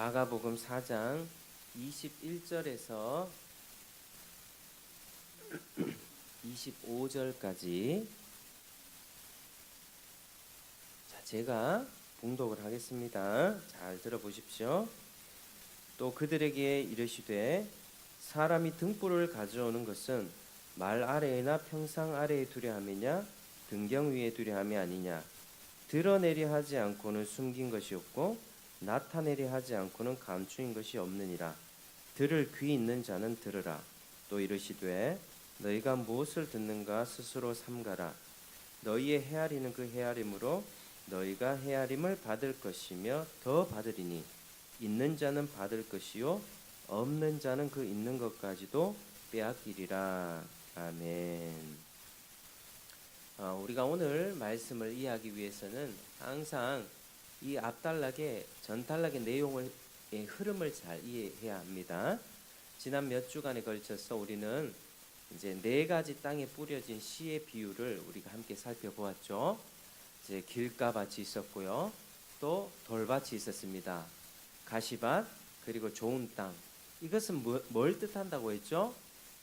마가복음 4장 21절에서 25절까지 제가 봉독을 하겠습니다. 잘 들어보십시오. 또 그들에게 이르시되 사람이 등불을 가져오는 것은 말 아래에나 평상 아래에 두려 함이냐 등경 위에 두려 함이 아니냐. 드러내려 하지 않고는 숨긴 것이 없고 나타내려 하지 않고는 감추인 것이 없느니라. 들을 귀 있는 자는 들으라. 또 이르시되 너희가 무엇을 듣는가 스스로 삼가라. 너희의 헤아리는 그 헤아림으로 너희가 헤아림을 받을 것이며 더 받으리니 있는 자는 받을 것이요 없는 자는 그 있는 것까지도 빼앗기리라. 아멘. 우리가 오늘 말씀을 이해하기 위해서는 항상 이 앞단락의 전단락의 내용의 흐름을 잘 이해해야 합니다. 지난 몇 주간에 걸쳐서 우리는 이제 네 가지 땅에 뿌려진 씨의 비유를 우리가 함께 살펴보았죠. 이제 길가밭이 있었고요, 또 돌밭이 있었습니다. 가시밭 그리고 좋은 땅. 이것은 뭘 뜻한다고 했죠?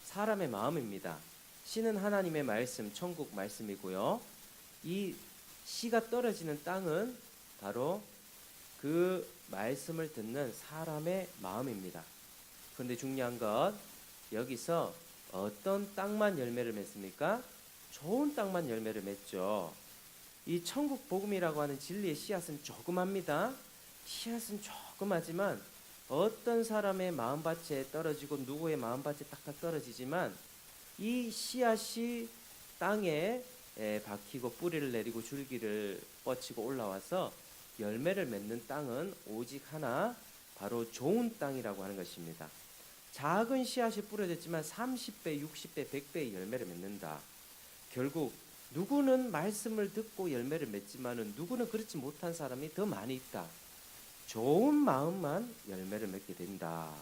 사람의 마음입니다. 씨는 하나님의 말씀, 천국 말씀이고요. 이 씨가 떨어지는 땅은 바로 그 말씀을 듣는 사람의 마음입니다. 그런데 중요한 것, 여기서 어떤 땅만 열매를 맺습니까? 좋은 땅만 열매를 맺죠. 이 천국 복음이라고 하는 진리의 씨앗은 조그맣니다. 씨앗은 조그마지만 어떤 사람의 마음밭에 떨어지고 누구의 마음밭에 딱딱 떨어지지만 이 씨앗이 땅에 박히고 뿌리를 내리고 줄기를 뻗치고 올라와서 열매를 맺는 땅은 오직 하나, 바로 좋은 땅이라고 하는 것입니다. 작은 씨앗이 뿌려졌지만 30배, 60배, 100배의 열매를 맺는다. 결국 누구는 말씀을 듣고 열매를 맺지만은 누구는 그렇지 못한 사람이 더 많이 있다. 좋은 마음만 열매를 맺게 된다.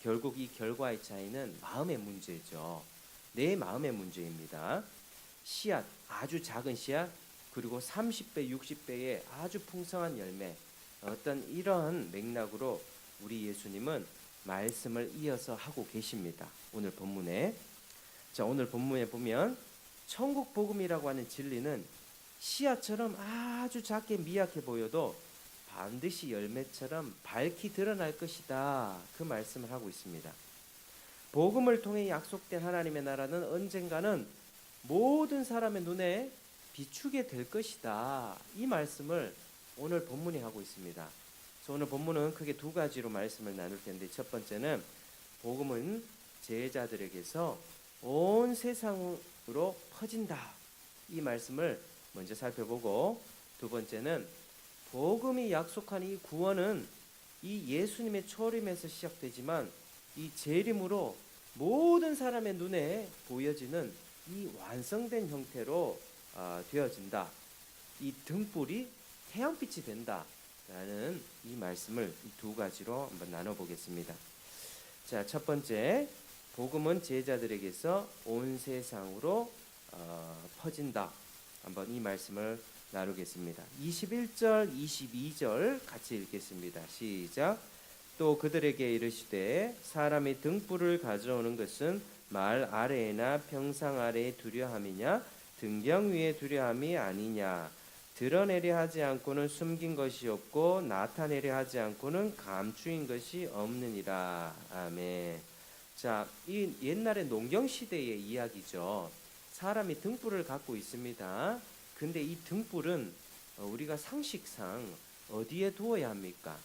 결국 이 결과의 차이는 마음의 문제죠. 내 마음의 문제입니다. 씨앗, 아주 작은 씨앗, 그리고 30배, 60배의 아주 풍성한 열매, 어떤 이런 맥락으로 우리 예수님은 말씀을 이어서 하고 계십니다. 오늘 본문에. 자, 오늘 본문에 보면 천국 복음이라고 하는 진리는 씨앗처럼 아주 작게 미약해 보여도 반드시 열매처럼 밝히 드러날 것이다. 그 말씀을 하고 있습니다. 복음을 통해 약속된 하나님의 나라는 언젠가는 모든 사람의 눈에 비추게 될 것이다. 이 말씀을 오늘 본문이 하고 있습니다. 그래서 오늘 본문은 크게 두 가지로 말씀을 나눌 텐데, 첫 번째는 복음은 제자들에게서 온 세상으로 퍼진다. 이 말씀을 먼저 살펴보고, 두 번째는 복음이 약속한 이 구원은 이 예수님의 초림에서 시작되지만 이 재림으로 모든 사람의 눈에 보여지는 이 완성된 형태로 되어진다. 이 등불이 태양빛이 된다 라는 이 말씀을 이 두 가지로 한번 나눠보겠습니다. 자, 첫 번째, 복음은 제자들에게서 온 세상으로 퍼진다. 한번 이 말씀을 나누겠습니다. 21절, 22절 같이 읽겠습니다. 시작. 또 그들에게 이르시되 사람이 등불을 가져오는 것은 말 아래에나 평상 아래에 두려 함이냐 등경 위에 두려 함이 아니냐. 드러내려 하지 않고는 숨긴 것이 없고 나타내려 하지 않고는 감추인 것이 없느니라. 아멘. 자, 이 옛날의 농경 시대의 이야기죠. 사람이 등불을 갖고 있습니다. 근데 이 등불은 우리가 상식상 어디에 두어야 합니까?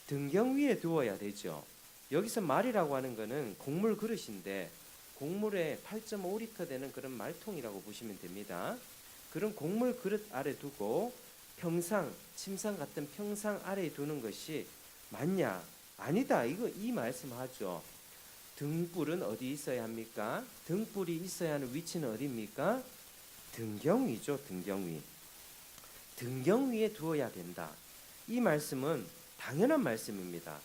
등경 위에 두어야 되죠. 여기서 말이라고 하는 것은 곡물 그릇인데 곡물에 8.5리터 되는 그런 말통이라고 보시면 됩니다. 그런 곡물 그릇 아래 두고 평상, 침상 같은 평상 아래에 두는 것이 맞냐? 아니다. 이 말씀하죠. 등불은 어디 있어야 합니까? 등불이 있어야 하는 위치는 어디입니까? 등경 위죠. 등경 위. 등경 위에 두어야 된다. 이 말씀은 당연한 말씀입니다.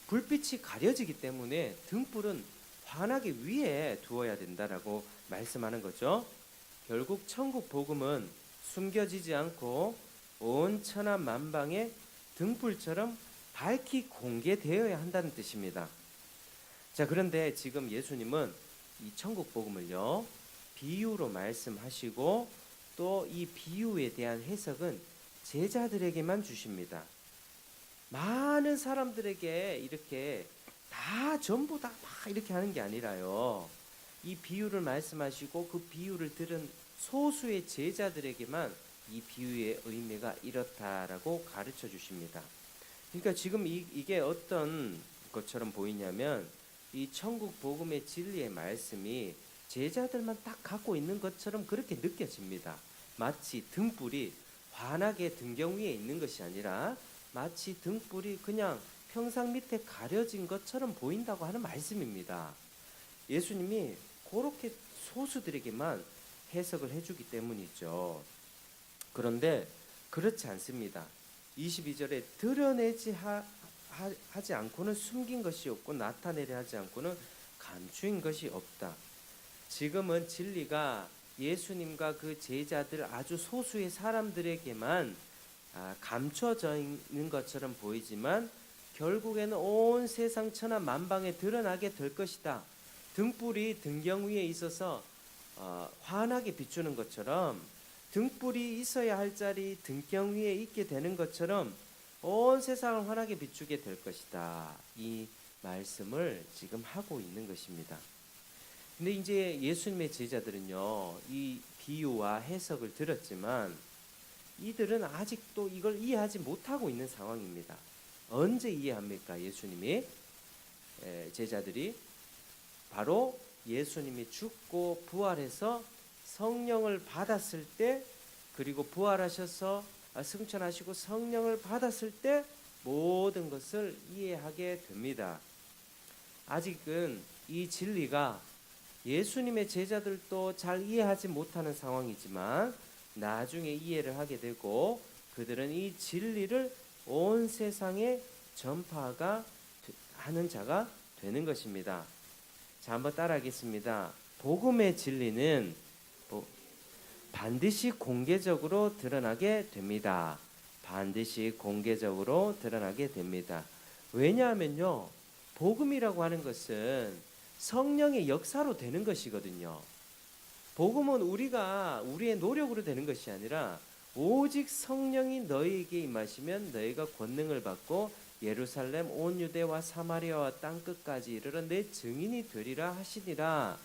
불빛이 가려지기 때문에 등불은 환하게 위에 두어야 된다라고 말씀하는 거죠. 결국 천국 복음은 숨겨지지 않고 온 천하 만방에 등불처럼 밝히 공개되어야 한다는 뜻입니다. 자, 그런데 지금 예수님은 이 천국 복음을요, 비유로 말씀하시고 또 이 비유에 대한 해석은 제자들에게만 주십니다. 많은 사람들에게 이렇게 다 전부 다 막 이렇게 하는 게 아니라요. 이 비유를 말씀하시고 그 비유를 들은 소수의 제자들에게만 이 비유의 의미가 이렇다라고 가르쳐 주십니다. 그러니까 지금 이게 어떤 것처럼 보이냐면 이 천국 복음의 진리의 말씀이 제자들만 딱 갖고 있는 것처럼 그렇게 느껴집니다. 마치 등불이 환하게 등경 위에 있는 것이 아니라 마치 등불이 그냥 평상 밑에 가려진 것처럼 보인다고 하는 말씀입니다. 예수님이 그렇게 소수들에게만 해석을 해주기 때문이죠. 그런데 그렇지 않습니다. 22절에 드러내지 하지 않고는 숨긴 것이 없고 나타내려 하지 않고는 감추인 것이 없다. 지금은 진리가 예수님과 그 제자들 아주 소수의 사람들에게만 감춰져 있는 것처럼 보이지만 결국에는 온 세상 천하 만방에 드러나게 될 것이다. 등불이 등경 위에 있어서 환하게 비추는 것처럼 등불이 있어야 할 자리 등경 위에 있게 되는 것처럼 온 세상을 환하게 비추게 될 것이다. 이 말씀을 지금 하고 있는 것입니다. 근데 이제 예수님의 제자들은요, 이 비유와 해석을 들었지만 이들은 아직도 이걸 이해하지 못하고 있는 상황입니다. 언제 이해합니까? 예수님이 제자들이 바로 예수님이 죽고 부활해서 성령을 받았을 때, 그리고 부활하셔서 승천하시고 성령을 받았을 때 모든 것을 이해하게 됩니다. 아직은 이 진리가 예수님의 제자들도 잘 이해하지 못하는 상황이지만 나중에 이해를 하게 되고 그들은 이 진리를 온 세상에 전파하는 자가 되는 것입니다. 자, 한번 따라하겠습니다. 복음의 진리는 반드시 공개적으로 드러나게 됩니다. 반드시 공개적으로 드러나게 됩니다. 왜냐하면요, 복음이라고 하는 것은 성령의 역사로 되는 것이거든요. 복음은 우리의 노력으로 되는 것이 아니라 오직 성령이 너희에게 임하시면 너희가 권능을 받고 예루살렘 온 유대와 사마리아와 땅 끝까지 이르러 내 증인이 되리라 하시니라.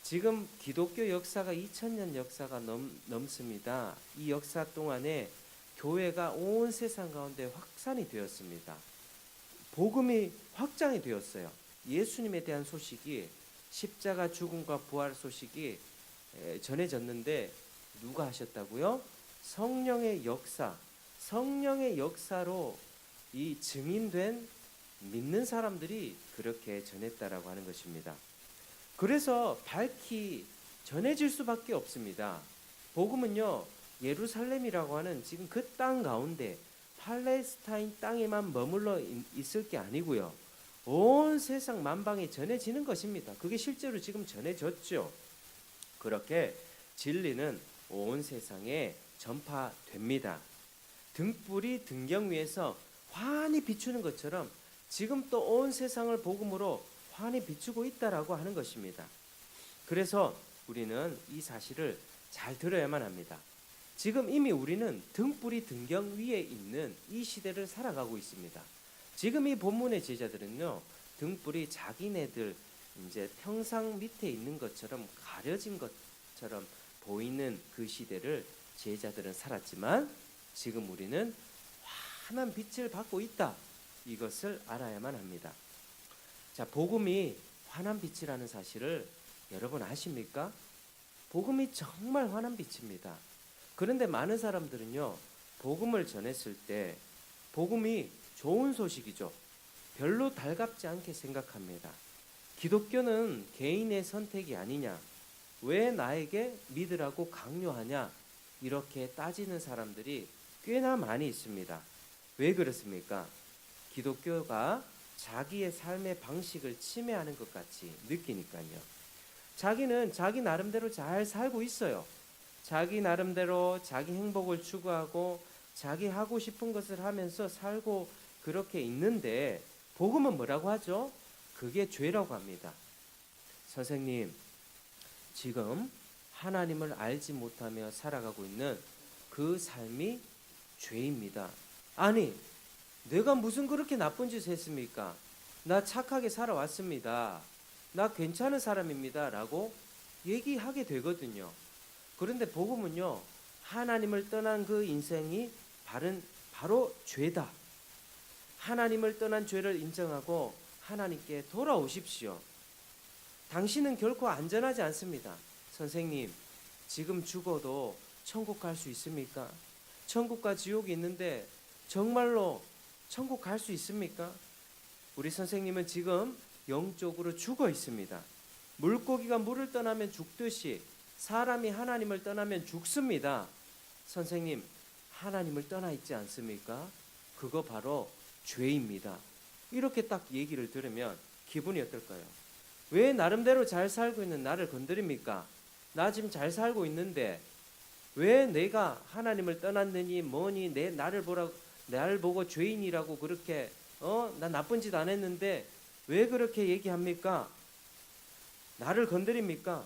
지금 기독교 역사가 2000년 역사가 넘습니다. 이 역사 동안에 교회가 온 세상 가운데 확산이 되었습니다. 복음이 확장이 되었어요. 예수님에 대한 소식이, 십자가 죽음과 부활 소식이 전해졌는데 누가 하셨다고요? 성령의 역사, 성령의 역사로 이 증인된 믿는 사람들이 그렇게 전했다라고 하는 것입니다. 그래서 밝히 전해질 수밖에 없습니다. 복음은요, 예루살렘이라고 하는 지금 그 땅 가운데 팔레스타인 땅에만 머물러 있을 게 아니고요, 온 세상 만방에 전해지는 것입니다. 그게 실제로 지금 전해졌죠. 그렇게 진리는 온 세상에 전파됩니다. 등불이 등경 위에서 환히 비추는 것처럼 지금 또 온 세상을 복음으로 환히 비추고 있다라고 하는 것입니다. 그래서 우리는 이 사실을 잘 들어야만 합니다. 지금 이미 우리는 등불이 등경 위에 있는 이 시대를 살아가고 있습니다. 지금 이 본문의 제자들은요, 등불이 자기네들 이제 평상 밑에 있는 것처럼 가려진 것처럼 보이는 그 시대를 제자들은 살았지만 지금 우리는 환한 빛을 받고 있다. 이것을 알아야만 합니다. 자, 복음이 환한 빛이라는 사실을 여러분 아십니까? 복음이 정말 환한 빛입니다. 그런데 많은 사람들은요, 복음을 전했을 때 복음이 좋은 소식이죠. 별로 달갑지 않게 생각합니다. 기독교는 개인의 선택이 아니냐? 왜 나에게 믿으라고 강요하냐? 이렇게 따지는 사람들이 꽤나 많이 있습니다. 왜 그렇습니까? 기독교가 자기의 삶의 방식을 침해하는 것 같이 느끼니까요. 자기는 자기 나름대로 잘 살고 있어요. 자기 나름대로 자기 행복을 추구하고 자기 하고 싶은 것을 하면서 살고 그렇게 있는데 복음은 뭐라고 하죠? 그게 죄라고 합니다. 선생님, 지금 하나님을 알지 못하며 살아가고 있는 그 삶이 죄입니다. 아니, 내가 무슨 그렇게 나쁜 짓을 했습니까? 나 착하게 살아왔습니다. 나 괜찮은 사람입니다. 라고 얘기하게 되거든요. 그런데 복음은요, 하나님을 떠난 그 인생이 바로 죄다. 하나님을 떠난 죄를 인정하고 하나님께 돌아오십시오. 당신은 결코 안전하지 않습니다. 선생님, 지금 죽어도 천국 갈 수 있습니까? 천국과 지옥이 있는데 정말로 천국 갈 수 있습니까? 우리 선생님은 지금 영적으로 죽어 있습니다. 물고기가 물을 떠나면 죽듯이 사람이 하나님을 떠나면 죽습니다. 선생님, 하나님을 떠나 있지 않습니까? 그거 바로 죄입니다. 이렇게 딱 얘기를 들으면 기분이 어떨까요? 왜 나름대로 잘 살고 있는 나를 건드립니까? 나 지금 잘 살고 있는데 왜 내가 하나님을 떠났느니 뭐니 나를 보고 죄인이라고 그렇게 나 나쁜 짓 안 했는데 왜 그렇게 얘기합니까? 나를 건드립니까?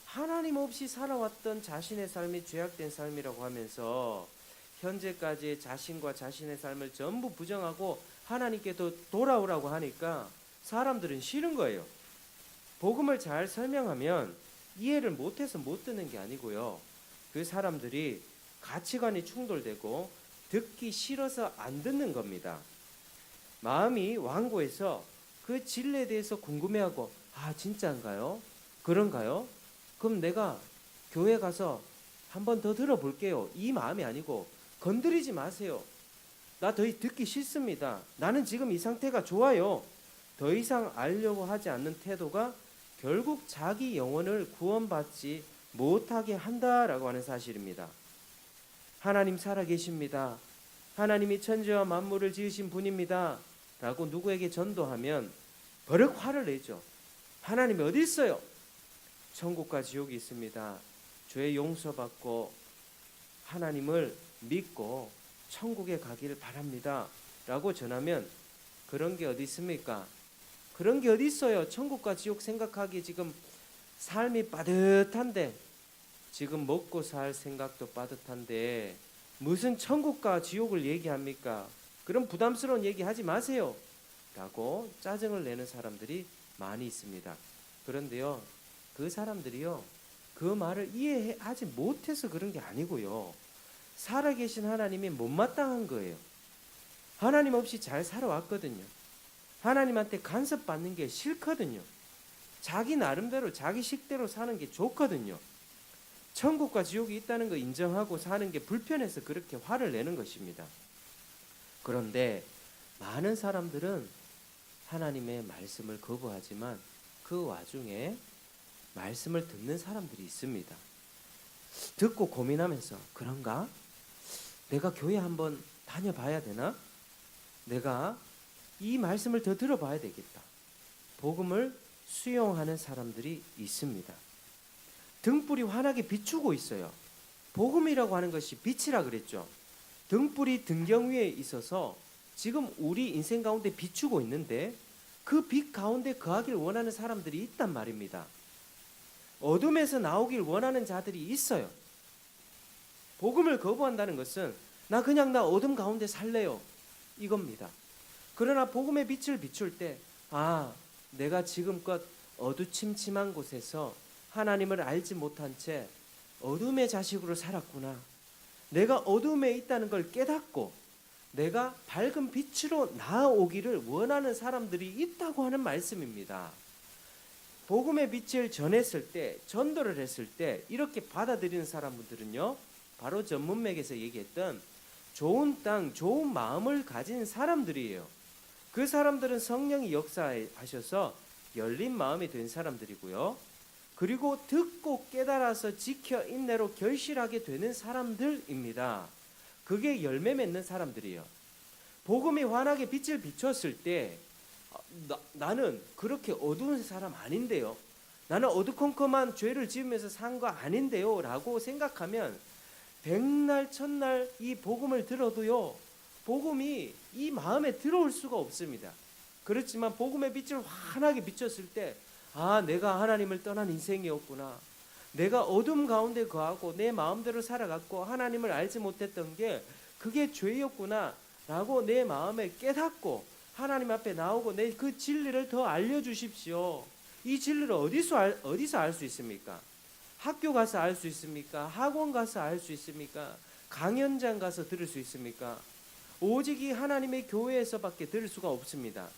하나님 없이 살아왔던 자신의 삶이 죄악된 삶이라고 하면서 현재까지 자신과 자신의 삶을 전부 부정하고 하나님께 더 돌아오라고 하니까 사람들은 싫은 거예요. 복음을 잘 설명하면 이해를 못해서 못 듣는 게 아니고요. 그 사람들이 가치관이 충돌되고 듣기 싫어서 안 듣는 겁니다. 마음이 완고해서 그 진리에 대해서 궁금해하고 진짜인가요? 그런가요? 그럼 내가 교회 가서 한 번 더 들어볼게요. 이 마음이 아니고 건드리지 마세요. 나 더 듣기 싫습니다. 나는 지금 이 상태가 좋아요. 더 이상 알려고 하지 않는 태도가 결국 자기 영혼을 구원받지 못하게 한다라고 하는 사실입니다. 하나님 살아계십니다. 하나님이 천지와 만물을 지으신 분입니다. 라고 누구에게 전도하면 버럭 화를 내죠. 하나님이 어디 있어요? 천국과 지옥이 있습니다. 죄 용서받고 하나님을 믿고 천국에 가기를 바랍니다. 라고 전하면 그런 게 어디 있습니까? 그런 게 어디 있어요? 천국과 지옥 생각하기 지금 삶이 빠듯한데 지금 먹고 살 생각도 빠듯한데 무슨 천국과 지옥을 얘기합니까? 그런 부담스러운 얘기 하지 마세요. 라고 짜증을 내는 사람들이 많이 있습니다. 그런데요, 그 사람들이요, 그 말을 이해하지 못해서 그런 게 아니고요. 살아계신 하나님이 못마땅한 거예요. 하나님 없이 잘 살아왔거든요. 하나님한테 간섭받는 게 싫거든요. 자기 나름대로 자기 식대로 사는 게 좋거든요. 천국과 지옥이 있다는 거 인정하고 사는 게 불편해서 그렇게 화를 내는 것입니다. 그런데 많은 사람들은 하나님의 말씀을 거부하지만 그 와중에 말씀을 듣는 사람들이 있습니다. 듣고 고민하면서 그런가? 내가 교회 한번 다녀봐야 되나? 내가 이 말씀을 더 들어봐야 되겠다. 복음을 수용하는 사람들이 있습니다. 등불이 환하게 비추고 있어요. 복음이라고 하는 것이 빛이라 그랬죠. 등불이 등경 위에 있어서 지금 우리 인생 가운데 비추고 있는데 그 빛 가운데 거하길 원하는 사람들이 있단 말입니다. 어둠에서 나오길 원하는 자들이 있어요. 복음을 거부한다는 것은 나 어둠 가운데 살래요. 이겁니다. 그러나 복음의 빛을 비출 때 내가 지금껏 어두침침한 곳에서 하나님을 알지 못한 채 어둠의 자식으로 살았구나. 내가 어둠에 있다는 걸 깨닫고 내가 밝은 빛으로 나아오기를 원하는 사람들이 있다고 하는 말씀입니다. 복음의 빛을 전했을 때, 전도를 했을 때 이렇게 받아들이는 사람들은요, 바로 전문맥에서 얘기했던 좋은 땅, 좋은 마음을 가진 사람들이에요. 그 사람들은 성령이 역사하셔서 열린 마음이 된 사람들이고요. 그리고 듣고 깨달아서 지켜 인내로 결실하게 되는 사람들입니다. 그게 열매 맺는 사람들이에요. 복음이 환하게 빛을 비췄을 때 나는 그렇게 어두운 사람 아닌데요. 나는 어두컴컴한 죄를 지으면서 산 거 아닌데요. 라고 생각하면 백날 천날 이 복음을 들어도요. 복음이 이 마음에 들어올 수가 없습니다. 그렇지만 복음의 빛을 환하게 비쳤을 때, 아, 내가 하나님을 떠난 인생이었구나. 내가 어둠 가운데 거하고 내 마음대로 살아갔고 하나님을 알지 못했던 게 그게 죄였구나 라고 내 마음에 깨닫고 하나님 앞에 나오고 내 그 진리를 더 알려주십시오. 이 진리를 어디서 알 수 있습니까? 학교 가서 알 수 있습니까? 학원 가서 알 수 있습니까? 강연장 가서 들을 수 있습니까? 오직 이 하나님의 교회에서밖에 들을 수가 없습니다.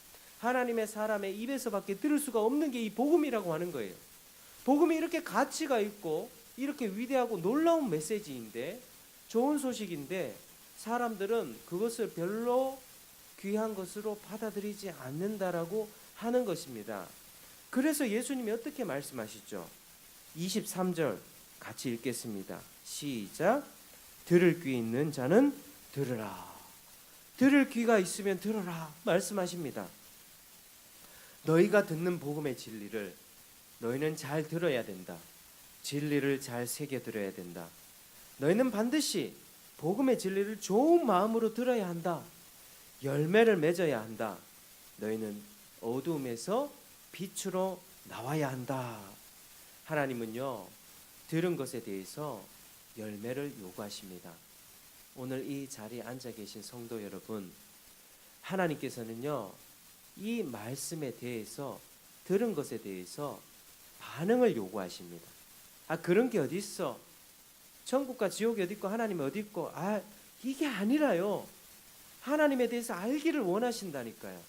하나님의 사람의 입에서밖에 들을 수가 없는 게 이 복음이라고 하는 거예요. 복음이 이렇게 가치가 있고 이렇게 위대하고 놀라운 메시지인데, 좋은 소식인데 사람들은 그것을 별로 귀한 것으로 받아들이지 않는다라고 하는 것입니다. 그래서 예수님이 어떻게 말씀하시죠? 23절 같이 읽겠습니다. 시작. 들을 귀 있는 자는 들으라. 들을 귀가 있으면 들으라 말씀하십니다. 너희가 듣는 복음의 진리를 너희는 잘 들어야 된다. 진리를 잘 새겨 들어야 된다. 너희는 반드시 복음의 진리를 좋은 마음으로 들어야 한다. 열매를 맺어야 한다. 너희는 어두움에서 빛으로 나와야 한다. 하나님은요, 들은 것에 대해서 열매를 요구하십니다. 오늘 이 자리에 앉아 계신 성도 여러분, 하나님께서는요, 이 말씀에 대해서, 들은 것에 대해서 반응을 요구하십니다. 아, 그런 게 어디 있어? 천국과 지옥이 어디 있고 하나님이 어디 있고? 아, 이게 아니라요. 하나님에 대해서 알기를 원하신다니까요.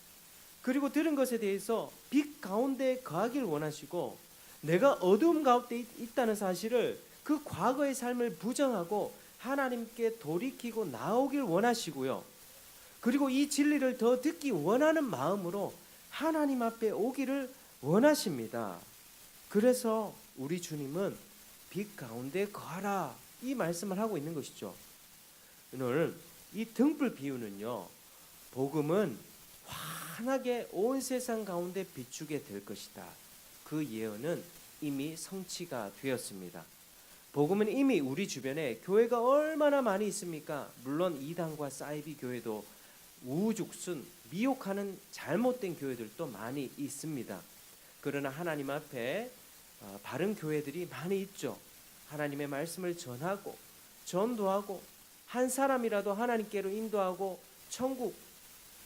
그리고 들은 것에 대해서 빛 가운데 거하기를 원하시고, 내가 어두움 가운데 있다는 사실을, 그 과거의 삶을 부정하고 하나님께 돌이키고 나오길 원하시고요. 그리고 이 진리를 더 듣기 원하는 마음으로 하나님 앞에 오기를 원하십니다. 그래서 우리 주님은 빛 가운데 거하라, 이 말씀을 하고 있는 것이죠. 오늘 이 등불 비유는요, 복음은 환하게 온 세상 가운데 비추게 될 것이다. 그 예언은 이미 성취가 되었습니다. 복음은 이미 우리 주변에 교회가 얼마나 많이 있습니까? 물론 이단과 사이비 교회도 우죽순 미혹하는 잘못된 교회들도 많이 있습니다. 그러나 하나님 앞에 바른 교회들이 많이 있죠. 하나님의 말씀을 전하고 전도하고 한 사람이라도 하나님께로 인도하고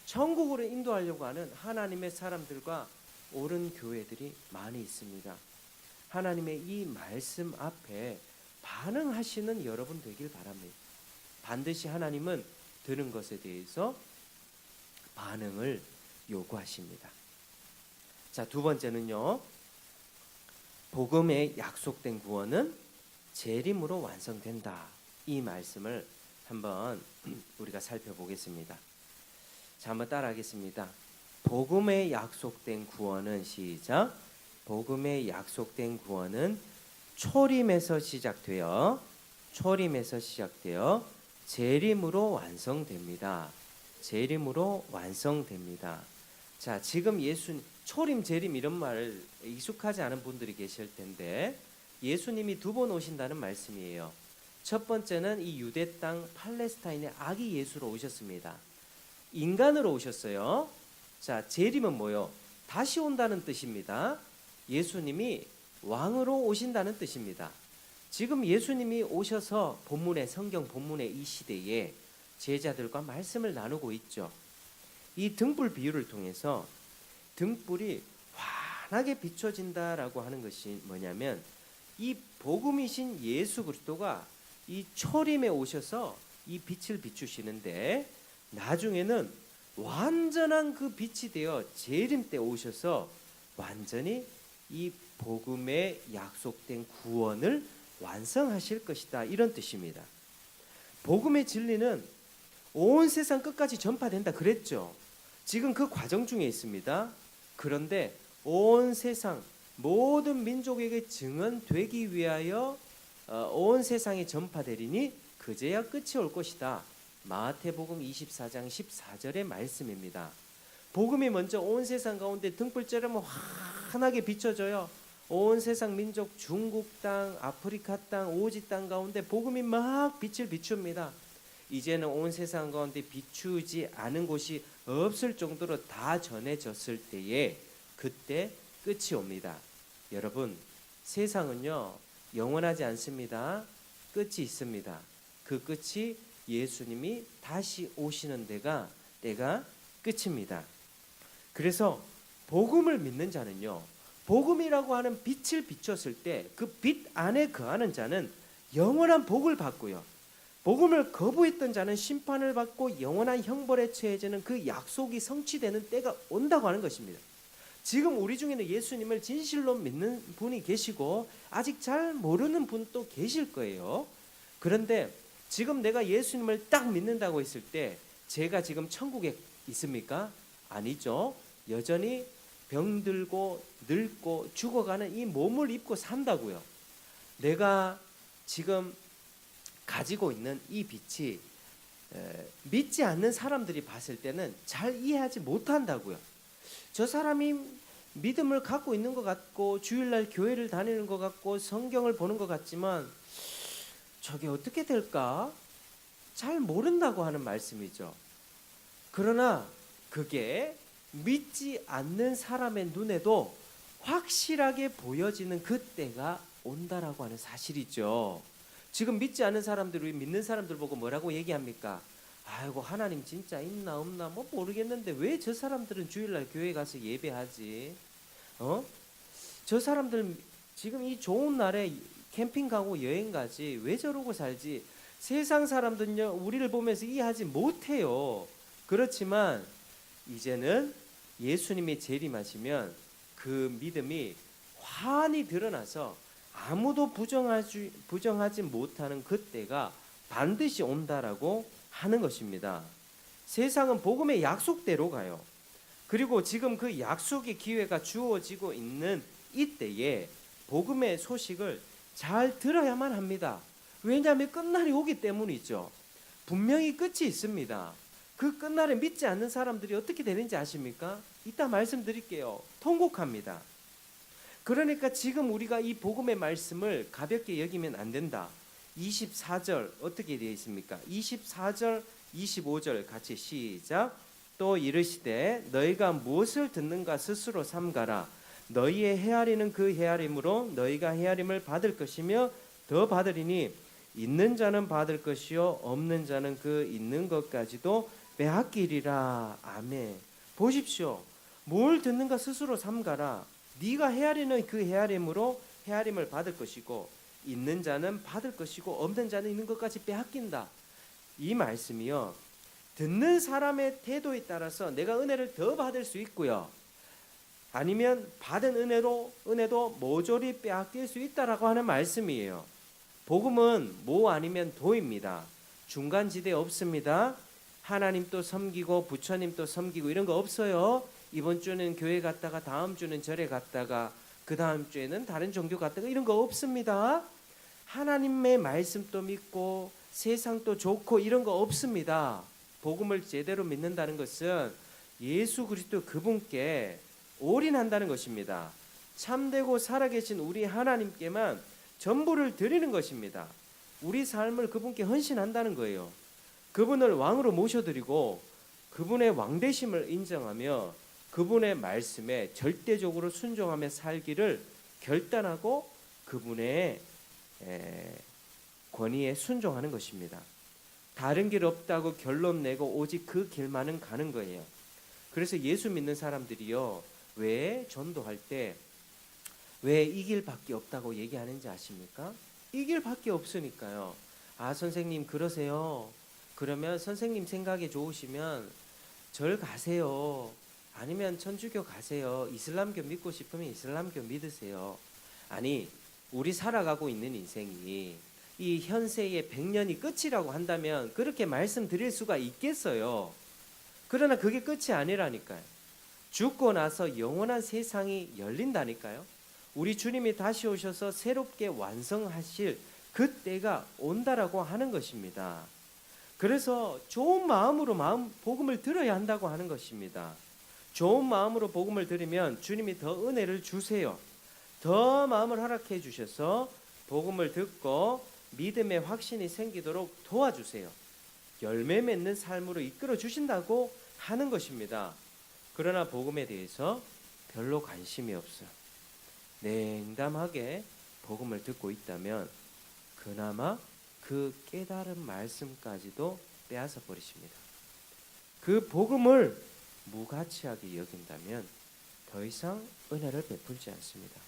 천국으로 인도하려고 하는 하나님의 사람들과 옳은 교회들이 많이 있습니다. 하나님의 이 말씀 앞에 반응하시는 여러분 되길 바랍니다. 반드시 하나님은 들은 것에 대해서 반응을 요구하십니다. 자, 두 번째는요, 복음에 약속된 구원은 재림으로 완성된다. 이 말씀을 한번 우리가 살펴보겠습니다. 자, 한번 따라하겠습니다. 복음에 약속된 구원은, 시작. 복음에 약속된 구원은 초림에서 시작되어 재림으로 완성됩니다. 재림으로 완성됩니다. 자, 지금 초림, 재림 이런 말 익숙하지 않은 분들이 계실 텐데, 예수님이 두 번 오신다는 말씀이에요. 첫 번째는 이 유대 땅 팔레스타인의 아기 예수로 오셨습니다. 인간으로 오셨어요. 자, 재림은 뭐요? 다시 온다는 뜻입니다. 예수님이 왕으로 오신다는 뜻입니다. 지금 예수님이 오셔서 성경 본문의 이 시대에 제자들과 말씀을 나누고 있죠. 이 등불 비유를 통해서 등불이 환하게 비춰진다라고 하는 것이 뭐냐면, 이 복음이신 예수 그리스도가 이 초림에 오셔서 이 빛을 비추시는데, 나중에는 완전한 그 빛이 되어 재림 때 오셔서 완전히 이 복음에 약속된 구원을 완성하실 것이다, 이런 뜻입니다. 복음의 진리는 온 세상 끝까지 전파된다 그랬죠. 지금 그 과정 중에 있습니다. 그런데 온 세상 모든 민족에게 증언되기 위하여 온 세상에 전파되리니 그제야 끝이 올 것이다. 마태복음 24장 14절의 말씀입니다. 복음이 먼저 온 세상 가운데 등불처럼 환하게 비춰져요. 온 세상 민족, 중국 땅, 아프리카 땅, 오지 땅 가운데 복음이 막 빛을 비춥니다. 이제는 온 세상 가운데 비추지 않은 곳이 없을 정도로 다 전해졌을 때에 그때 끝이 옵니다. 여러분, 세상은요 영원하지 않습니다. 끝이 있습니다. 그 끝이 예수님이 다시 오시는 때가 끝입니다. 그래서 복음을 믿는 자는요, 복음이라고 하는 빛을 비췄을 때 그 빛 안에 거하는 자는 영원한 복을 받고요, 복음을 거부했던 자는 심판을 받고 영원한 형벌에 처해지는 그 약속이 성취되는 때가 온다고 하는 것입니다. 지금 우리 중에는 예수님을 진실로 믿는 분이 계시고 아직 잘 모르는 분도 계실 거예요. 그런데 지금 내가 예수님을 딱 믿는다고 했을 때 제가 지금 천국에 있습니까? 아니죠. 여전히 병들고 늙고 죽어가는 이 몸을 입고 산다고요. 내가 지금 가지고 있는 이 빛이 믿지 않는 사람들이 봤을 때는 잘 이해하지 못한다고요. 저 사람이 믿음을 갖고 있는 것 같고 주일날 교회를 다니는 것 같고 성경을 보는 것 같지만 저게 어떻게 될까? 잘 모른다고 하는 말씀이죠. 그러나 그게 믿지 않는 사람의 눈에도 확실하게 보여지는 그때가 온다라고 하는 사실이죠. 지금 믿지 않는 사람들이 믿는 사람들 보고 뭐라고 얘기합니까? 아이고, 하나님 진짜 있나 없나 뭐 모르겠는데 왜 저 사람들은 주일날 교회 가서 예배하지? 저 사람들 지금 이 좋은 날에 캠핑 가고 여행 가지 왜 저러고 살지? 세상 사람들은요 우리를 보면서 이해하지 못해요. 그렇지만 이제는 예수님이 재림하시면 그 믿음이 환히 드러나서 아무도 부정하지 못하는 그때가 반드시 온다라고 하는 것입니다. 세상은 복음의 약속대로 가요. 그리고 지금 그 약속의 기회가 주어지고 있는 이때에 복음의 소식을 잘 들어야만 합니다. 왜냐하면 끝날이 오기 때문이죠. 분명히 끝이 있습니다. 그 끝날에 믿지 않는 사람들이 어떻게 되는지 아십니까? 이따 말씀드릴게요. 통곡합니다. 그러니까 지금 우리가 이 복음의 말씀을 가볍게 여기면 안 된다. 24절 어떻게 되어 있습니까? 24절 25절 같이 시작. 또 이르시되 너희가 무엇을 듣는가 스스로 삼가라. 너희의 헤아리는 그 헤아림으로 너희가 헤아림을 받을 것이며 더 받으리니 있는 자는 받을 것이요 없는 자는 그 있는 것까지도 빼앗기리라. 아멘. 보십시오. 뭘 듣는가 스스로 삼가라. 네가 헤아리는 그 헤아림으로 헤아림을 받을 것이고 있는 자는 받을 것이고 없는 자는 있는 것까지 빼앗긴다. 이 말씀이요, 듣는 사람의 태도에 따라서 내가 은혜를 더 받을 수 있고요, 아니면 받은 은혜도 모조리 빼앗길 수 있다라고 하는 말씀이에요. 복음은 모 아니면 도입니다. 중간지대 없습니다. 하나님도 섬기고 부처님도 섬기고 이런 거 없어요. 이번 주는 교회 갔다가 다음 주는 절에 갔다가 그 다음 주에는 다른 종교 갔다가 이런 거 없습니다. 하나님의 말씀도 믿고 세상도 좋고 이런 거 없습니다. 복음을 제대로 믿는다는 것은 예수 그리스도 그분께 올인한다는 것입니다. 참되고 살아계신 우리 하나님께만 전부를 드리는 것입니다. 우리 삶을 그분께 헌신한다는 거예요. 그분을 왕으로 모셔드리고 그분의 왕되심을 인정하며 그분의 말씀에 절대적으로 순종하며 살기를 결단하고 그분의 권위에 순종하는 것입니다. 다른 길 없다고 결론 내고 오직 그 길만은 가는 거예요. 그래서 예수 믿는 사람들이요, 왜 전도할 때 왜 이 길밖에 없다고 얘기하는지 아십니까? 이 길밖에 없으니까요. 아, 선생님 그러세요. 그러면 선생님 생각에 좋으시면 절 가세요. 아니면 천주교 가세요. 이슬람교 믿고 싶으면 이슬람교 믿으세요. 아니, 우리 살아가고 있는 인생이 이 현세의 100년이 끝이라고 한다면 그렇게 말씀드릴 수가 있겠어요. 그러나 그게 끝이 아니라니까요. 죽고 나서 영원한 세상이 열린다니까요. 우리 주님이 다시 오셔서 새롭게 완성하실 그때가 온다라고 하는 것입니다. 그래서 좋은 마음으로 복음을 들어야 한다고 하는 것입니다. 좋은 마음으로 복음을 들으면 주님이 더 은혜를 주세요. 더 마음을 허락해 주셔서 복음을 듣고 믿음의 확신이 생기도록 도와주세요. 열매 맺는 삶으로 이끌어 주신다고 하는 것입니다. 그러나 복음에 대해서 별로 관심이 없어요. 냉담하게 복음을 듣고 있다면 그나마 그 깨달은 말씀까지도 빼앗아 버리십니다. 그 복음을 무가치하게 여긴다면 더 이상 은혜를 베풀지 않습니다.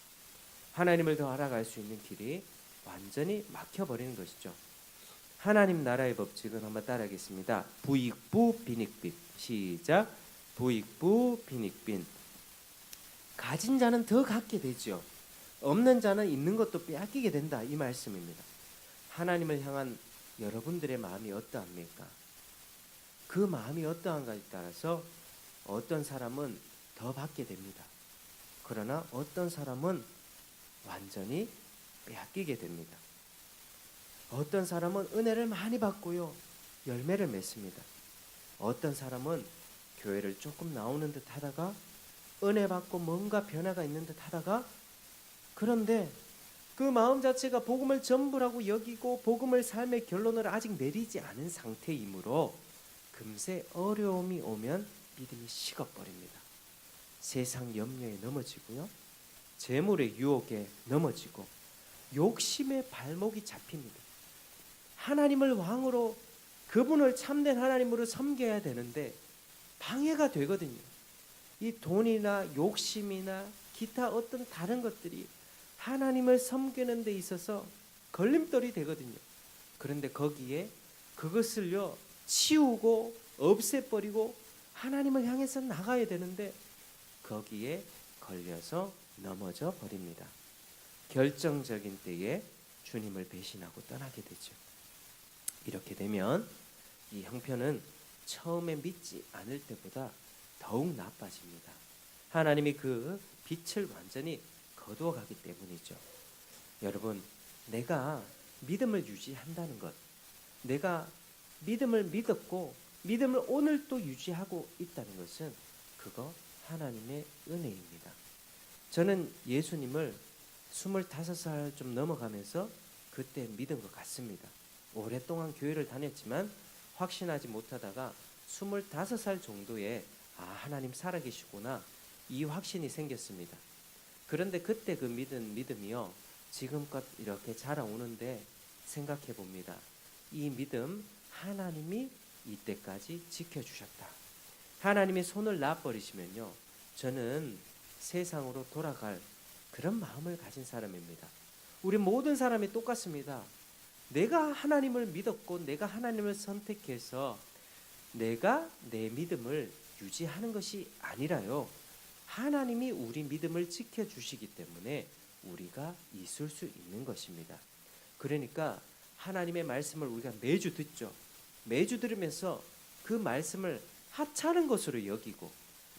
하나님을 더 알아갈 수 있는 길이 완전히 막혀버리는 것이죠. 하나님 나라의 법칙은 한번 따라하겠습니다. 부익부 빈익빈. 시작. 부익부 빈익빈. 가진 자는 더 갖게 되죠. 없는 자는 있는 것도 빼앗기게 된다, 이 말씀입니다. 하나님을 향한 여러분들의 마음이 어떠합니까? 그 마음이 어떠한가에 따라서 어떤 사람은 더 받게 됩니다. 그러나 어떤 사람은 완전히 빼앗기게 됩니다. 어떤 사람은 은혜를 많이 받고요, 열매를 맺습니다. 어떤 사람은 교회를 조금 나오는 듯 하다가 은혜 받고 뭔가 변화가 있는 듯 하다가, 그런데 그 마음 자체가 복음을 전부라고 여기고 복음을 삶의 결론을 아직 내리지 않은 상태이므로 금세 어려움이 오면 믿음이 식어버립니다. 세상 염려에 넘어지고요, 재물의 유혹에 넘어지고 욕심의 발목이 잡힙니다. 하나님을 왕으로, 그분을 참된 하나님으로 섬겨야 되는데 방해가 되거든요. 이 돈이나 욕심이나 기타 어떤 다른 것들이 하나님을 섬기는 데 있어서 걸림돌이 되거든요. 그런데 거기에 그것을요 치우고 없애버리고 하나님을 향해서 나가야 되는데 거기에 걸려서 넘어져 버립니다. 결정적인 때에 주님을 배신하고 떠나게 되죠. 이렇게 되면 이 형편은 처음에 믿지 않을 때보다 더욱 나빠집니다. 하나님이 그 빛을 완전히 거두어가기 때문이죠. 여러분, 내가 믿음을 유지한다는 것, 내가 믿음을 믿었고 믿음을 오늘 또 유지하고 있다는 것은 그거 하나님의 은혜입니다. 저는 예수님을 25살 좀 넘어가면서 그때 믿은 것 같습니다. 오랫동안 교회를 다녔지만 확신하지 못하다가 25살 정도에 하나님 살아계시구나, 이 확신이 생겼습니다. 그런데 그때 그 믿음이요 지금껏 이렇게 자라오는데 생각해 봅니다. 이 믿음 하나님이 이때까지 지켜주셨다. 하나님이 손을 놔버리시면요 저는 세상으로 돌아갈 그런 마음을 가진 사람입니다. 우리 모든 사람이 똑같습니다. 내가 하나님을 믿었고 내가 하나님을 선택해서 내가 내 믿음을 유지하는 것이 아니라요, 하나님이 우리 믿음을 지켜주시기 때문에 우리가 있을 수 있는 것입니다. 그러니까 하나님의 말씀을 우리가 매주 듣죠. 매주 들으면서 그 말씀을 하찮은 것으로 여기고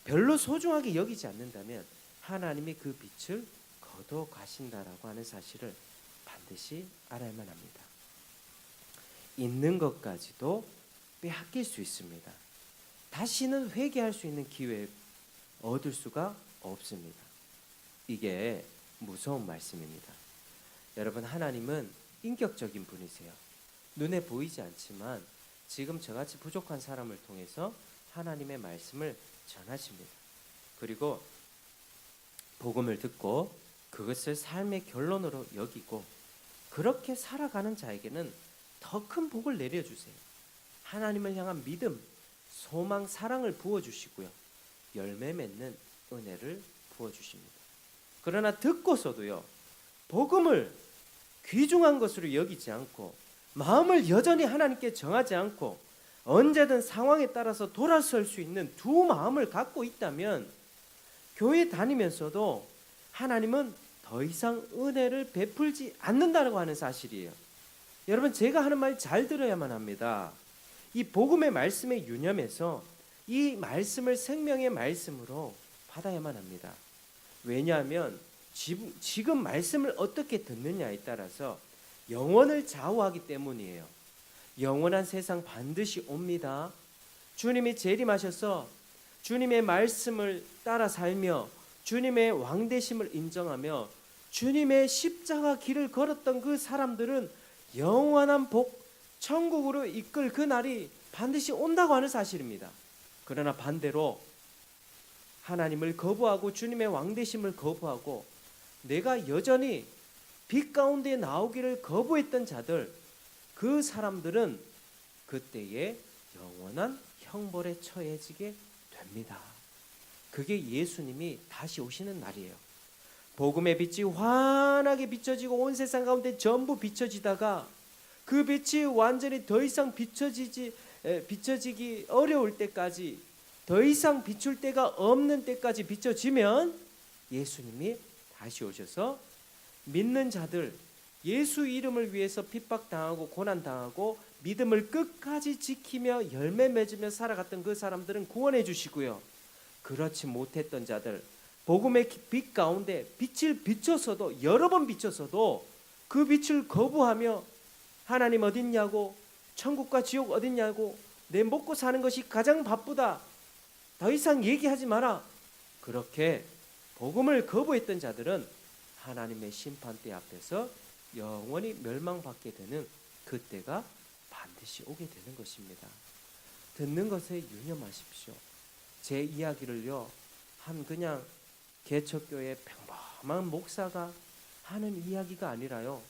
별로 소중하게 여기지 않는다면 하나님이 그 빛을 거둬 가신다라고 하는 사실을 반드시 알아야만 합니다. 있는 것까지도 빼앗길 수 있습니다. 다시는 회개할 수 있는 기회 얻을 수가 없습니다. 이게 무서운 말씀입니다. 여러분, 하나님은 인격적인 분이세요. 눈에 보이지 않지만 지금 저같이 부족한 사람을 통해서 하나님의 말씀을 전하십니다. 그리고 복음을 듣고 그것을 삶의 결론으로 여기고 그렇게 살아가는 자에게는 더 큰 복을 내려주세요. 하나님을 향한 믿음, 소망, 사랑을 부어주시고요, 열매 맺는 은혜를 부어주십니다. 그러나 듣고서도요 복음을 귀중한 것으로 여기지 않고 마음을 여전히 하나님께 정하지 않고 언제든 상황에 따라서 돌아설 수 있는 두 마음을 갖고 있다면 교회 다니면서도 하나님은 더 이상 은혜를 베풀지 않는다고 하는 사실이에요. 여러분, 제가 하는 말 잘 들어야만 합니다. 이 복음의 말씀에 유념해서 이 말씀을 생명의 말씀으로 받아야만 합니다. 왜냐하면 지금 말씀을 어떻게 듣느냐에 따라서 영원을 좌우하기 때문이에요. 영원한 세상 반드시 옵니다. 주님이 재림하셔서 주님의 말씀을 따라 살며 주님의 왕되심을 인정하며 주님의 십자가 길을 걸었던 그 사람들은 영원한 복, 천국으로 이끌 그 날이 반드시 온다고 하는 사실입니다. 그러나 반대로 하나님을 거부하고 주님의 왕되심을 거부하고 내가 여전히 빛 가운데 나오기를 거부했던 자들, 그 사람들은 그때에 영원한 형벌에 처해지게 됩니다. 그게 예수님이 다시 오시는 날이에요. 복음의 빛이 환하게 비춰지고 온 세상 가운데 전부 비춰지다가 그 빛이 완전히 더 이상 비춰지기 어려울 때까지, 더 이상 비출 데가 없는 때까지 비춰지면 예수님이 다시 오셔서 믿는 자들, 예수 이름을 위해서 핍박당하고 고난당하고 믿음을 끝까지 지키며 열매 맺으며 살아갔던 그 사람들은 구원해 주시고요. 그렇지 못했던 자들, 복음의 빛 가운데 빛을 비춰서도 여러 번 비춰서도 그 빛을 거부하며 하나님 어딨냐고, 천국과 지옥 어딨냐고, 내 먹고 사는 것이 가장 바쁘다, 더 이상 얘기하지 마라, 그렇게 복음을 거부했던 자들은 하나님의 심판대 앞에서 영원히 멸망받게 되는 그때가 반드시 오게 되는 것입니다. 듣는 것에 유념하십시오. 제 이야기를요, 한 그냥 개척교회 평범한 목사가 하는 이야기가 아니라요,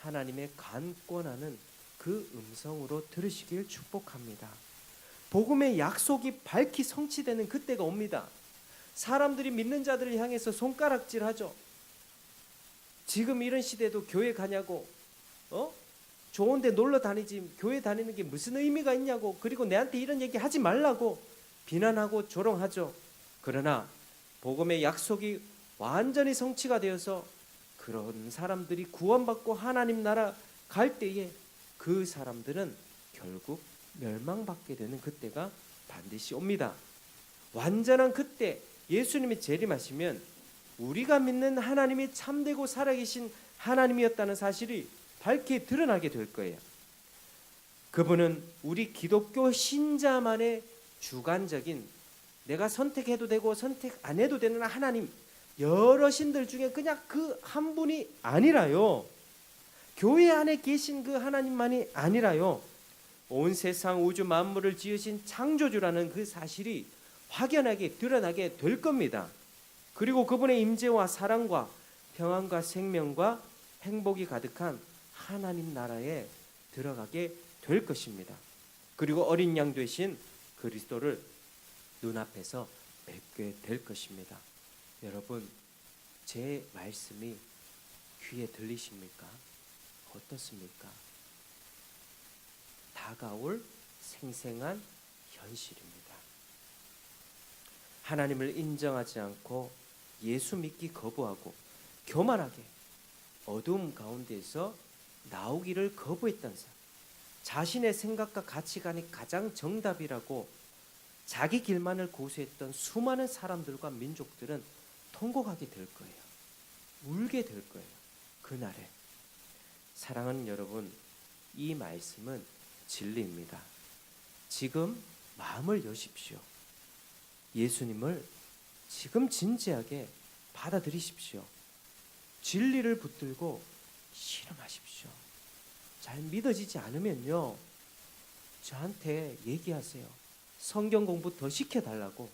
하나님의 간권하는 그 음성으로 들으시길 축복합니다. 복음의 약속이 밝히 성취되는 그때가 옵니다. 사람들이 믿는 자들을 향해서 손가락질하죠. 지금 이런 시대도 교회 가냐고, 좋은데 놀러 다니지 교회 다니는 게 무슨 의미가 있냐고, 그리고 내한테 이런 얘기 하지 말라고 비난하고 조롱하죠. 그러나 복음의 약속이 완전히 성취가 되어서 그런 사람들이 구원받고 하나님 나라 갈 때에 그 사람들은 결국 멸망받게 되는 그때가 반드시 옵니다. 완전한 그때 예수님이 재림하시면 우리가 믿는 하나님이 참되고 살아계신 하나님이었다는 사실이 밝게 드러나게 될 거예요. 그분은 우리 기독교 신자만의 주관적인, 내가 선택해도 되고 선택 안 해도 되는 하나님, 여러 신들 중에 그냥 그 한 분이 아니라요, 교회 안에 계신 그 하나님만이 아니라요, 온 세상 우주 만물을 지으신 창조주라는 그 사실이 확연하게 드러나게 될 겁니다. 그리고 그분의 임재와 사랑과 평안과 생명과 행복이 가득한 하나님 나라에 들어가게 될 것입니다. 그리고 어린 양 되신 그리스도를 눈앞에서 뵙게 될 것입니다. 여러분, 제 말씀이 귀에 들리십니까? 어떻습니까? 다가올 생생한 현실입니다. 하나님을 인정하지 않고 예수 믿기 거부하고 교만하게 어두움 가운데에서 나오기를 거부했던 사람, 자신의 생각과 가치관이 가장 정답이라고 자기 길만을 고수했던 수많은 사람들과 민족들은 통곡하게 될 거예요. 울게 될 거예요. 그날에. 사랑하는 여러분, 이 말씀은 진리입니다. 지금 마음을 여십시오. 예수님을 지금 진지하게 받아들이십시오. 진리를 붙들고 실험하십시오. 잘 믿어지지 않으면요, 저한테 얘기하세요. 성경 공부 더 시켜달라고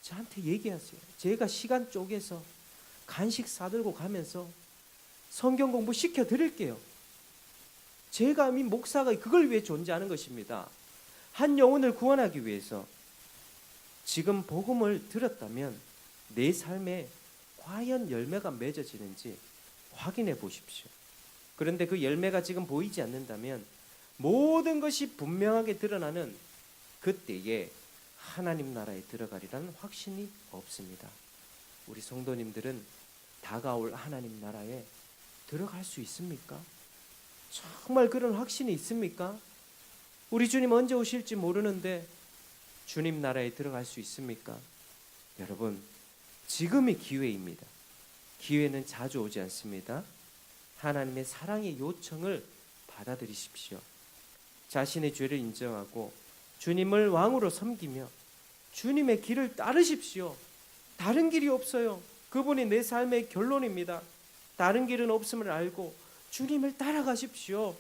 저한테 얘기하세요. 제가 시간 쪼개서 간식 사들고 가면서 성경 공부 시켜드릴게요. 제가 이 목사가 그걸 위해 존재하는 것입니다. 한 영혼을 구원하기 위해서. 지금 복음을 들었다면 내 삶에 과연 열매가 맺어지는지 확인해 보십시오. 그런데 그 열매가 지금 보이지 않는다면 모든 것이 분명하게 드러나는 그때에 하나님 나라에 들어가리라는 확신이 없습니다. 우리 성도님들은 다가올 하나님 나라에 들어갈 수 있습니까? 정말 그런 확신이 있습니까? 우리 주님 언제 오실지 모르는데 주님 나라에 들어갈 수 있습니까? 여러분, 지금이 기회입니다. 기회는 자주 오지 않습니다. 하나님의 사랑의 요청을 받아들이십시오. 자신의 죄를 인정하고 주님을 왕으로 섬기며 주님의 길을 따르십시오. 다른 길이 없어요. 그분이 내 삶의 결론입니다. 다른 길은 없음을 알고 주님을 따라가십시오.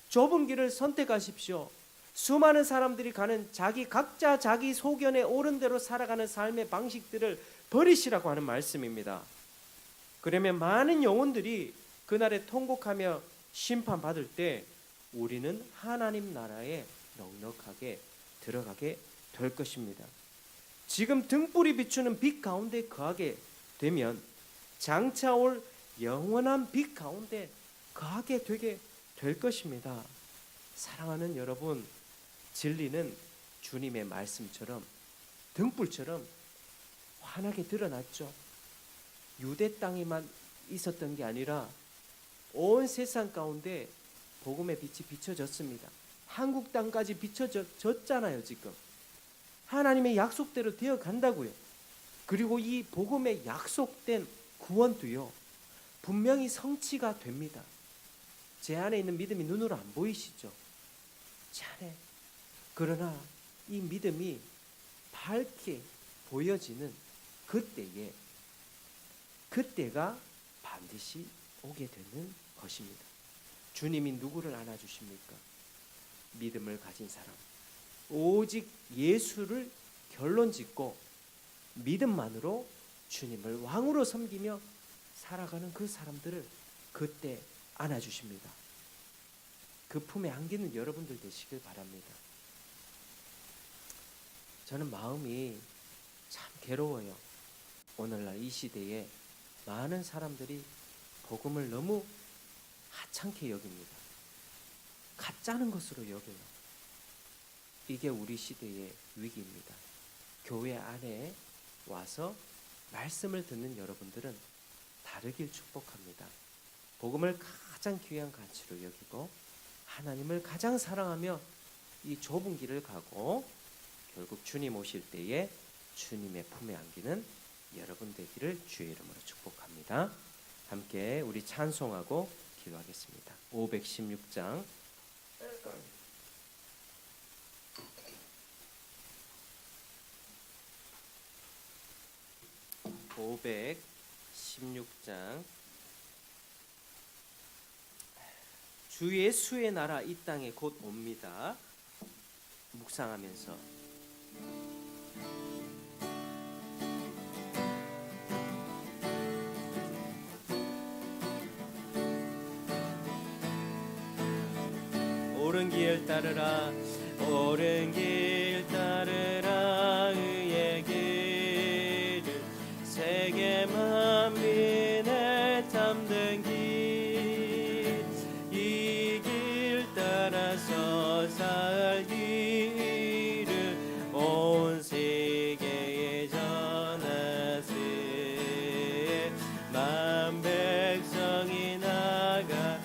좁은 길을 선택하십시오. 수많은 사람들이 가는 각자 자기 소견에 옳은 대로 살아가는 삶의 방식들을 버리시라고 하는 말씀입니다. 그러면 많은 영혼들이 그날에 통곡하며 심판받을 때 우리는 하나님 나라에 넉넉하게 들어가게 될 것입니다. 지금 등불이 비추는 빛 가운데 거하게 되면 장차 올 영원한 빛 가운데 거하게 되게 될 것입니다. 사랑하는 여러분, 진리는 주님의 말씀처럼 등불처럼 환하게 드러났죠. 유대 땅에만 있었던 게 아니라 온 세상 가운데 복음의 빛이 비춰졌습니다. 한국 땅까지 비춰졌잖아요. 지금 하나님의 약속대로 되어 간다고요. 그리고 이 복음의 약속된 구원도요, 분명히 성취가 됩니다. 제 안에 있는 믿음이 눈으로 안 보이시죠? 제 안에. 그러나 이 믿음이 밝게 보여지는 그때가 반드시 오게 되는 것입니다. 주님이 누구를 안아주십니까? 믿음을 가진 사람, 오직 예수를 결론짓고 믿음만으로 주님을 왕으로 섬기며 살아가는 그 사람들을 그때 안아주십니다. 그 품에 안기는 여러분들 되시길 바랍니다. 저는 마음이 참 괴로워요. 오늘날 이 시대에 많은 사람들이 복음을 너무 하찮게 여깁니다. 가짜는 것으로 여겨요. 이게 우리 시대의 위기입니다. 교회 안에 와서 말씀을 듣는 여러분들은 다르길 축복합니다. 복음을 가장 귀한 가치로 여기고 하나님을 가장 사랑하며 이 좁은 길을 가고 결국 주님 오실 때에 주님의 품에 안기는 여러분 되기를 주의 이름으로 축복합니다. 함께 우리 찬송하고 기도하겠습니다. 516장 516장 주 예수의 나라 이 땅에 곧 옵니다. 묵상하면서 옳은 길 따르라 옳은 길 따르라 의의 길을 세계 만민의 참된 길 이 길 따라서 살기를 온 세계에 전하세 만 백성이 나가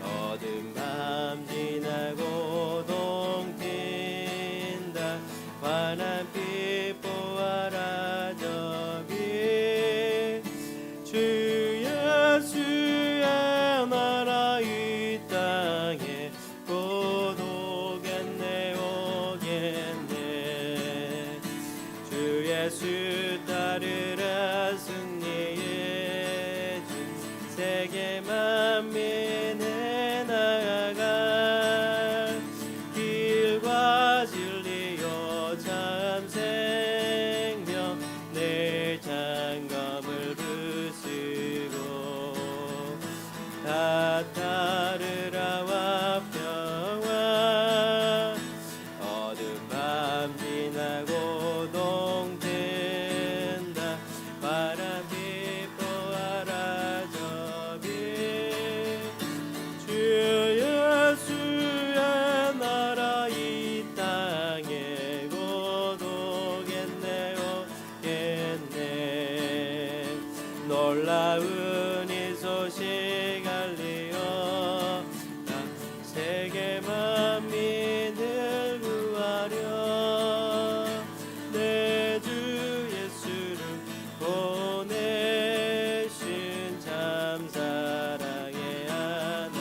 어두운 밤 지나고 동뛴다 환한 빛 보아라 저기 주 예수의 나라 이 땅에 곧 오겠네 오겠네 주 예수 따르라 승리의 주 세계 만민에 나아가 길과 진리요 참 생명 내 장검을 부수고 다 따르라 화평화 어두운 밤 지나고 동뜬다 바람 빛 보아라 저빛 주 예수의 나라 이 땅에 곧 오겠네 오겠네 놀라운 이 소식 알리어 세계 만민을 구하려 내 주 예수를 보내신 참 사랑의 하나님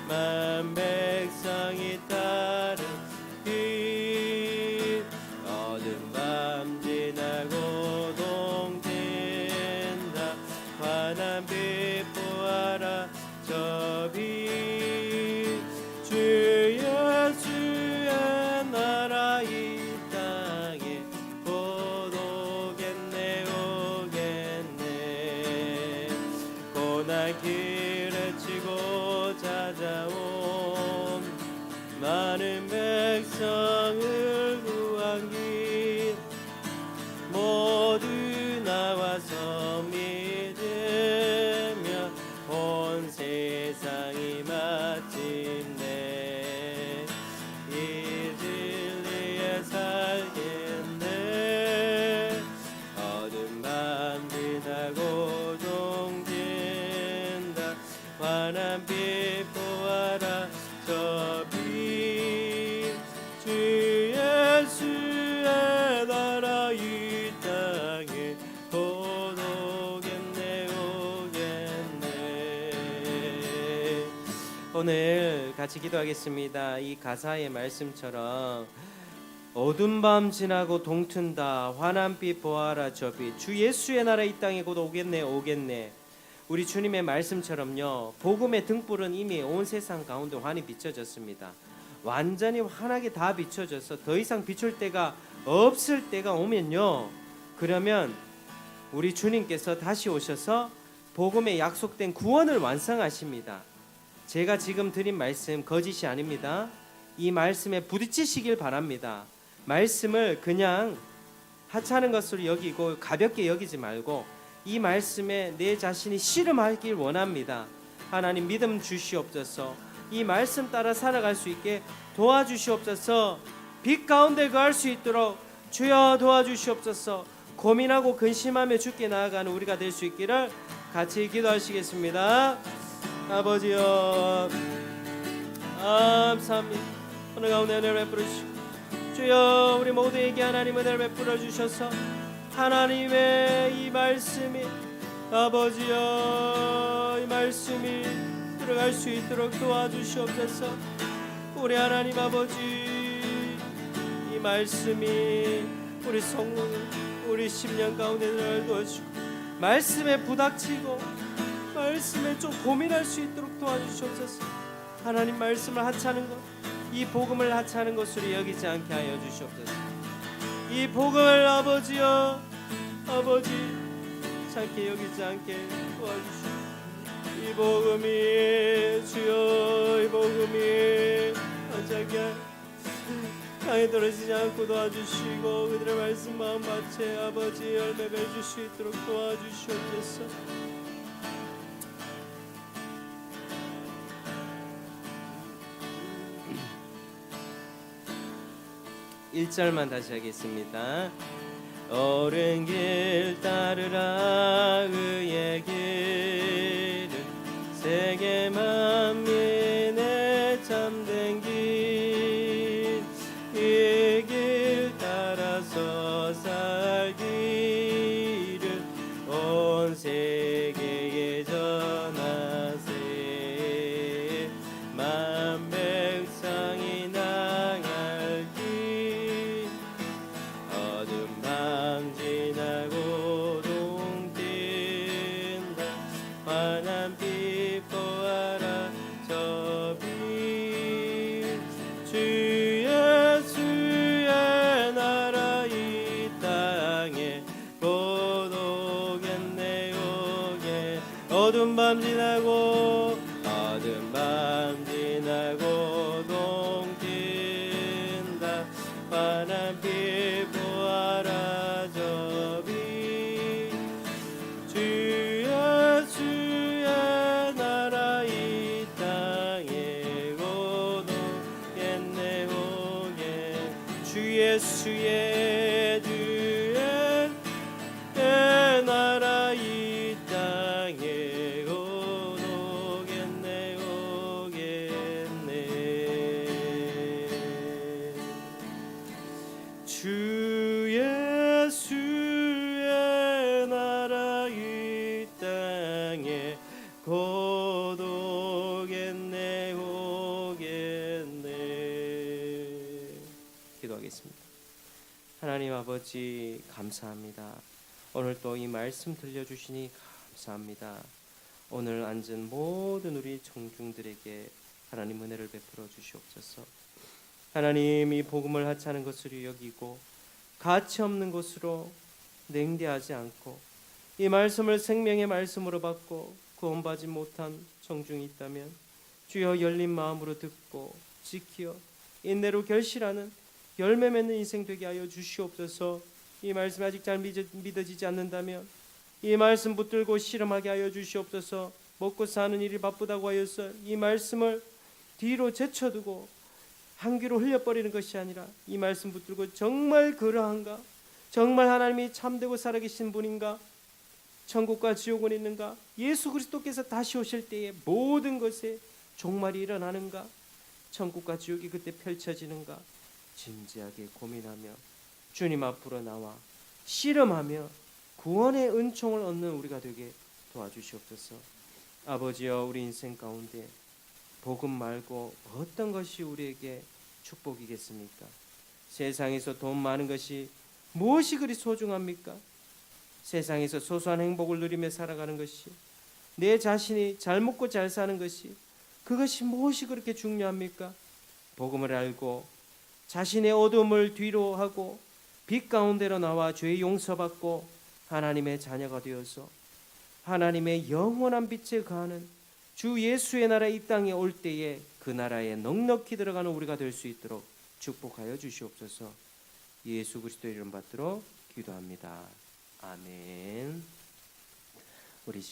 만 백성이 따른 길 어두운 밤 지나고 동뛴다 환한 빛 보아라 저 빛 외치고 찾아온 많은 백성을 구한 길 모두 나와서 믿으며 온 세상이 마침내 이 진리에 살겠네. 어둠 밤 지나고 동진다. 환한 빛 보아라 저 빛 주 예수의 나라 이 땅에 곧 오겠네 오겠네. 오늘 같이 기도하겠습니다. 이 가사의 말씀처럼 어두운 밤 지나고 동튼다. 환한 빛 보아라 저 빛 주 예수의 나라 이 땅에 곧 오겠네 오겠네. 우리 주님의 말씀처럼요, 복음의 등불은 이미 온 세상 가운데 환히 비춰졌습니다. 완전히 환하게 다 비춰져서 더 이상 비출 때가 없을 때가 오면요, 그러면 우리 주님께서 다시 오셔서 복음에 약속된 구원을 완성하십니다. 제가 지금 드린 말씀 거짓이 아닙니다. 이 말씀에 부딪히시길 바랍니다. 말씀을 그냥 하찮은 것으로 여기고 가볍게 여기지 말고 이 말씀에 내 자신이 씨름하길 원합니다. 하나님 믿음 주시옵소서. 이 말씀 따라 살아갈 수 있게 도와주시옵소서. 빛 가운데 거할 수 있도록 주여 도와주시옵소서. 고민하고 근심하며 주께 나아가는 우리가 될 수 있기를 같이 기도하시겠습니다. 아버지여 감사합니다. 오늘 가운데 은혜를 베풀어 주시고 주여 우리 모두에게 하나님 은혜를 베풀어 주셔서 하나님의 이 말씀이 아버지여 이 말씀이 들어갈 수 있도록 도와주시옵소서. 우리 하나님 아버지 이 말씀이 우리 성령을 우리 심령 가운데 들어갈 도와주시고 말씀에 부닥치고 말씀에 좀 고민할 수 있도록 도와주시옵소서. 하나님 말씀을 하찮은 것, 이 복음을 하찮은 것으로 여기지 않게 하여 주시옵소서. 이 복음을 아버지여 아버지 작게 여기지 않게 도와주시옵소서. 이 복음이 주여 이 복음이 어쩌게 땅에 떨어지지 않고 도와주시고 그들의 말씀 마음밭에 아버지 열매 맺을 수 있도록 도와주시옵소서. 1절만 다시 하겠습니다. 옳은 길 따르라 그의 길은 세계 만민의 참된 길 이 길 따라서 살기를 온 세계에 전하세. 만 백성이 나갈 길 어둠 밤 지나고 동뛴다. 환한 빛 보아라 저 빛 주 예수의 나라 이 땅에 곧 오겠네 오게. 어둠 밤 지나고 동뛴다. 환한 빛 보아라 저 빛 주 예수의 나라 이 땅에 곧 오겠네 오게. 주 예수의 나라 이 땅에 곧 오겠네 오겠네. 주 예수의 나라 이 땅에 곧 오겠네 오겠네. 기도하겠습니다. 하나님 아버지 감사합니다. 오늘 또 이 말씀 들려주시니 감사합니다. 오늘 앉은 모든 우리 청중들에게 하나님 은혜를 베풀어 주시옵소서. 하나님 이 복음을 하찮은 것으로 여기고 가치 없는 것으로 냉대하지 않고 이 말씀을 생명의 말씀으로 받고 구원받지 못한 청중이 있다면 주여 열린 마음으로 듣고 지키어 인내로 결실하는 열매 맺는 인생 되게 하여 주시옵소서. 이 말씀 아직 잘 믿어지지 않는다면 이 말씀 붙들고 실험하게 하여 주시옵소서. 먹고 사는 일이 바쁘다고 하여서 이 말씀을 뒤로 제쳐두고 한 귀로 흘려버리는 것이 아니라 이 말씀 붙들고 정말 그러한가? 정말 하나님이 참되고 살아계신 분인가? 천국과 지옥은 있는가? 예수 그리스도께서 다시 오실 때에 모든 것에 종말이 일어나는가? 천국과 지옥이 그때 펼쳐지는가? 진지하게 고민하며 주님 앞으로 나와 씨름하며 구원의 은총을 얻는 우리가 되게 도와주시옵소서. 아버지여, 우리 인생 가운데 복음 말고 어떤 것이 우리에게 축복이겠습니까? 세상에서 돈 많은 것이 무엇이 그리 소중합니까? 세상에서 소소한 행복을 누리며 살아가는 것이, 내 자신이 잘 먹고 잘 사는 것이, 그것이 무엇이 그렇게 중요합니까? 복음을 알고 자신의 어둠을 뒤로 하고 빛 가운데로 나와 죄의 용서받고 하나님의 자녀가 되어서 하나님의 영원한 빛에 거하는 주 예수의 나라 이 땅에 올 때에 그 나라에 넉넉히 들어가는 우리가 될 수 있도록 축복하여 주시옵소서. 예수 그리스도의 이름 받들어 기도합니다. 아멘.